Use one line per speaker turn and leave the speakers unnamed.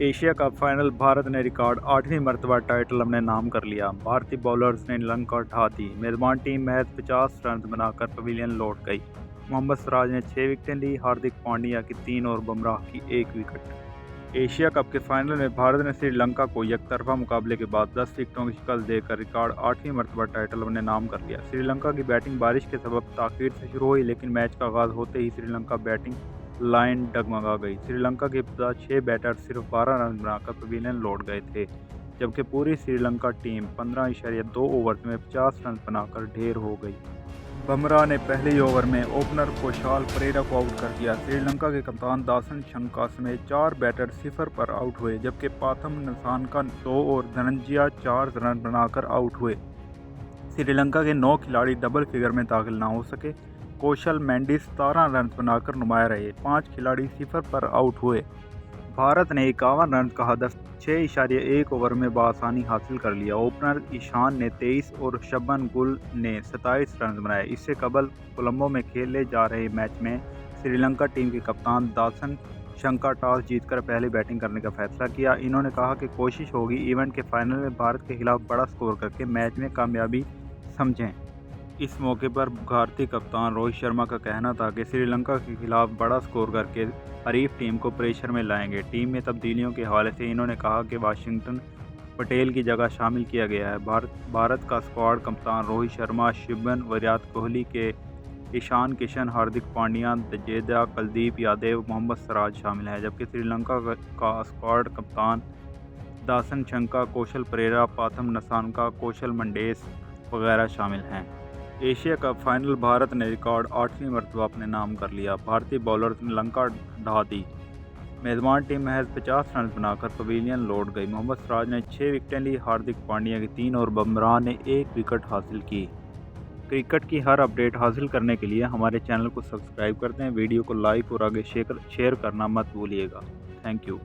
Asia cup final Bharat ने record 8वीं मरतबा टाइटल अपने नाम कर लिया। भारतीय बॉलर्स ने श्रीलंका ढा दी। मेजबान टीम महज 50 रन बनाकर पवेलियन लौट गई। मोहम्मद सिराज ने 6 विकेटें ली, हार्दिक पांड्या की 3 और बुमराह की 1 विकेट। एशिया कप के फाइनल में भारत ने श्रीलंका को एकतरफा मुकाबले के बाद 10 विकेटों की शिकस्त देकर रिकॉर्ड 8वीं मरतबा टाइटल अपने नाम कर लिया। श्रीलंका की बैटिंग बारिश के सबब ताख़ीर से शुरू हुई, लेकिन मैच का आगाज़ होते ही श्रीलंका बैटिंग लाइन डगमगा गई। श्रीलंका के इब्तदा 6 बैटर सिर्फ 12 रन बनाकर पवेलियन लौट गए थे, जबकि पूरी श्रीलंका टीम 15.2 ओवर में 50 रन बनाकर ढेर हो गई। बुमराह ने पहले ही ओवर में ओपनर कोशाल परेरा को आउट कर दिया। श्रीलंका के कप्तान दासन शंका समेत 4 बैटर 0 पर आउट हुए, जबकि पाथम नसानका 2 और धनंजय 4 रन बनाकर आउट हुए। श्रीलंका के 9 खिलाड़ी डबल फिगर में दाखिल न हो सके। कौशल मेंडिस 17 रन बनाकर नुमाया रहे, 5 खिलाड़ी 0 पर आउट हुए। भारत ने 51 रन का हदफ 6.1 ओवर में बआसानी हासिल कर लिया। ओपनर ईशान ने 23 और शबन गुल ने 27 रन बनाए। इससे कबल कोलंबो में खेले जा रहे मैच में श्रीलंका टीम के कप्तान दासन शंका टॉस जीतकर पहले बैटिंग करने का फैसला किया। इन्होंने कहा कि कोशिश होगी इवेंट के फाइनल में भारत के खिलाफ बड़ा स्कोर करके मैच में कामयाबी समझें। इस मौके पर भारतीय कप्तान रोहित शर्मा का कहना था कि श्रीलंका के खिलाफ बड़ा स्कोर करके हरीफ टीम को प्रेशर में लाएंगे। टीम में तब्दीलियों के हवाले से इन्होंने कहा कि वाशिंगटन पटेल की जगह शामिल किया गया है। भारत का स्क्वाड कप्तान रोहित शर्मा, शिबन, विराट कोहली के ईशान किशन, हार्दिक पांड्या, जडेजा, कुलदीप यादव, मोहम्मद सिराज शामिल है, जबकि श्रीलंका का स्क्वाड कप्तान दासन शंका, कौशल परेरा, पाथम नसानका, कौशल मेंडिस वगैरह शामिल हैं। एशिया कप फाइनल भारत ने रिकॉर्ड 8वीं मरतबा अपने नाम कर लिया। भारतीय बॉलर ने श्रीलंका ढा दी। मेजबान टीम महज 50 रन बनाकर पवेलियन लौट गई। मोहम्मद सिराज ने 6 विकेटें ली, हार्दिक पांड्या की 3 और बुमराह ने 1 विकेट हासिल की। क्रिकेट की हर अपडेट हासिल करने के लिए हमारे चैनल को सब्सक्राइब करते हैं। वीडियो को लाइक और आगे शेयर करना मत भूलिएगा। Thank you.